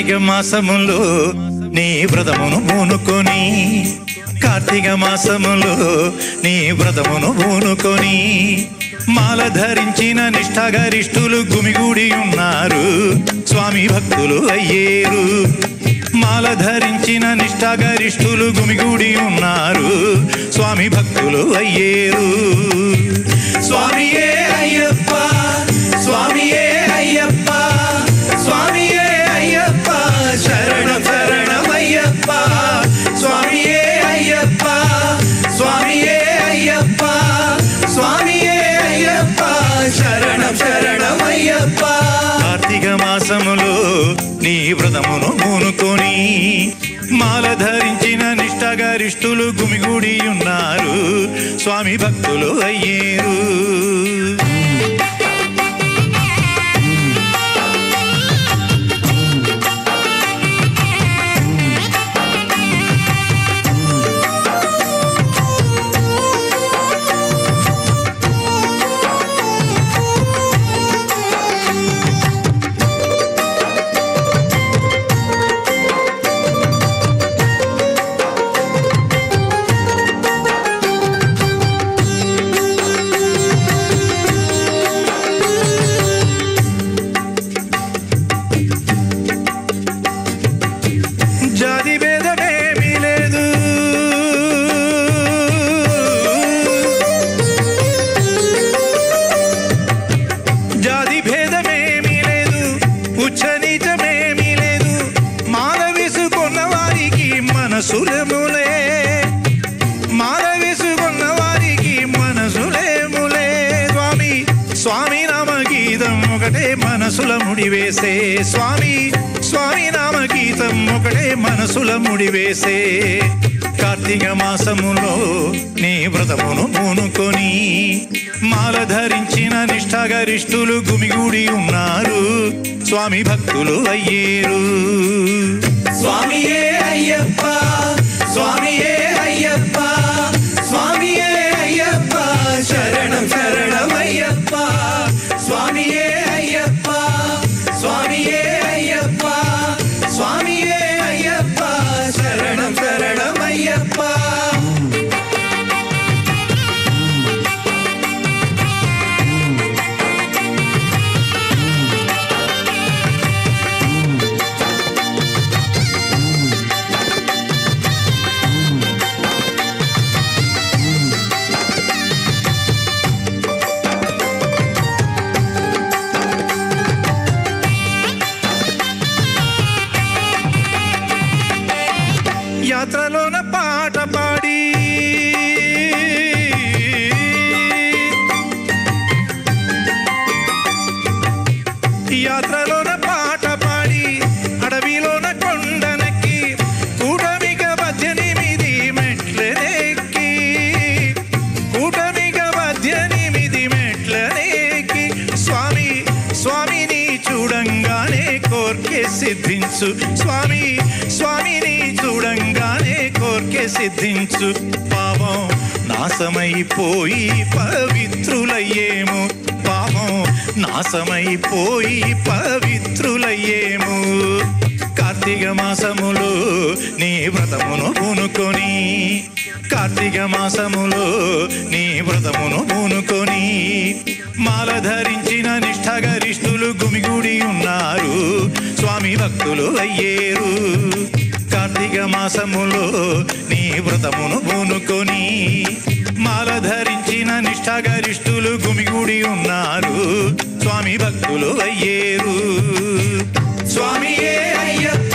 కార్తీక మాసములో నీ వ్రతమును పూనుకొని, కార్తీక మాసములో నీ వ్రతమును పూనుకొని, మాల ధరించిన నిష్ఠాగరిష్ఠులు గుమిగూడి ఉన్నారు, స్వామి భక్తులు అయ్యేరు. మాల ధరించిన నిష్ఠాగరిష్ఠులు గుమిగూడి ఉన్నారు, స్వామి భక్తులు అయ్యేరు. స్వామియే అయ్యప్ప, స్వామియే అయ్యప్ప, స్వామియే అయ్యప్ప, శరణం శరణమయ్యప్ప. స్వామియే అయ్యప్ప, స్వామియే అయ్యప్ప, స్వామియే అయ్యప్ప, శరణం శరణమయ్యప్ప. కార్తీక మాసములో నీ వ్రతమును పూనుకొని, మాల ధరించిన నిష్ఠాగరిష్ఠులు గుమిగూడి ఉన్నారు, స్వామి భక్తులు అయ్యేరు. జాతి భేదమేమీ లేదు, జాతి భేదమేమీ లేదు, ఉచ్చ నీచమేమీ లేదు, మాల వేసుకున్న వారికి మనసులేములే, మాల వేసుకున్న వారికి మనసులేములే. స్వామి స్వామి నామ గీతం ఒకటే మనసుల ముడివేసే, స్వామి స్వామి నామ గీతం ఒకటే మనసుల ముడివేసే. కార్తీక మాసములో నీ వ్రతమును పూనుకొని, మాల ధరించిన నిష్ఠాగరిష్ఠులు గుమిగూడి ఉన్నారు, స్వామి భక్తులు అయ్యేరు. స్వామియే అయ్యప్ప, స్వామియే అయ్యప్ప, స్వామియే అయ్యప్ప, శరణం శరణమయ్యప్ప. స్వామియే అయ్యప్ప, స్వామియే అయ్యప్ప, స్వామియే అయ్యప్ప, శరణం శరణమయ్యప్ప. యాత్రలోన పాట పాడి, యాత్రలోన పాట పాడి, అడవిలోన కొండనెక్కి, కూటమిక 18 మెట్లనెక్కి, కూటమిక 18 మెట్లనెక్కి, స్వామి స్వామిని చూడంగానే కోర్కె సిద్ధించు, స్వామి స్వామిని చూడంగానే కోర్కె సిద్ధించు. పాపం నాశమైపోయి పవిత్రులయ్యేము, పాపం నాశమైపోయి పవిత్రులయ్యేము. కార్తీక మాసములో నీ వ్రతమును పూనుకొని, కార్తీక మాసములో నీ వ్రతమును పూనుకొని, మాల ధరించిన నిష్ఠాగరిష్ఠులు గుమిగూడి ఉన్నారు, స్వామి భక్తులు అయ్యేరు. కార్తీక మాసములో నీ వ్రతమును పూనుకొని, మాల ధరించిన నిష్ఠాగరిష్ఠులు గుమిగూడి ఉన్నారు, స్వామి భక్తులు అయ్యేరు. స్వామియే అయ్యప్ప,